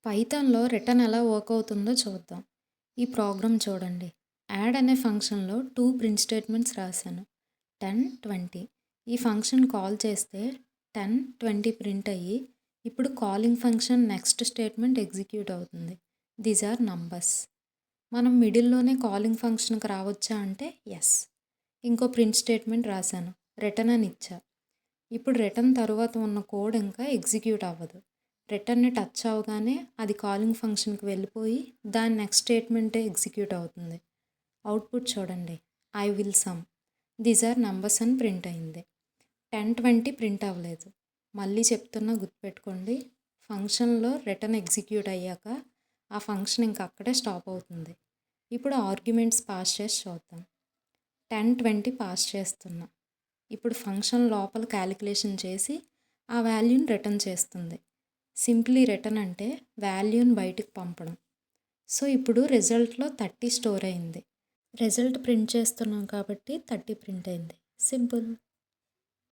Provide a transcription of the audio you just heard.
పైథాన్‌లో return ఎలా work అవుతుందో చూద్దాం. ఈ ప్రోగ్రామ్ చూడండి. యాడ్ అనే ఫంక్షన్‌లో 2 ప్రింట్ స్టేట్మెంట్స్ రాశాను. 10, 20. ఈ ఫంక్షన్ కాల్ చేస్తే 10, 20 ప్రింట్ అయ్యి, ఇప్పుడు calling function next statement execute అవుతుంది. These are numbers. మనం మిడిల్‌లోనే కాలింగ్ ఫంక్షన్‌కి రావచ్చా అంటే యెస్. ఇంకో ప్రింట్ స్టేట్మెంట్ రాశాను. రిటర్న్ అని ఇచ్చా. ఇప్పుడు రిటర్న్ తరువాత ఉన్న కోడ్ ఇంకా ఎగ్జిక్యూట్ అవ్వదు. రిటర్న్‌ని టచ్ అవ్వగానే అది కాలింగ్ ఫంక్షన్‌కి వెళ్ళిపోయి దాని నెక్స్ట్ స్టేట్మెంటే ఎగ్జిక్యూట్ అవుతుంది. అవుట్పుట్ చూడండి. I will sum. These are numbers అని ప్రింట్ అయింది. 10, 20 ప్రింట్ అవ్వలేదు. మళ్ళీ చెప్తున్నా గుర్తుపెట్టుకోండి. ఫంక్షన్‌లో రిటర్న్ ఎగ్జిక్యూట్ అయ్యాక ఆ ఫంక్షన్ ఇంక అక్కడే స్టాప్ అవుతుంది. ఇప్పుడు ఆర్గ్యుమెంట్స్ పాస్ చేసి చూద్దాం. 10, 20 పాస్ చేస్తున్నా. ఇప్పుడు ఫంక్షన్ లోపల క్యాలిక్యులేషన్ చేసి ఆ వాల్యూని రిటర్న్ చేస్తుంది. సింప్లీ రిటర్న్ అంటే వాల్యూని బయటికి పంపడం. సో ఇప్పుడు రిజల్ట్లో 30 స్టోర్ అయింది. రిజల్ట్ ప్రింట్ చేస్తున్నాం కాబట్టి 30 ప్రింట్ అయింది. సింపుల్.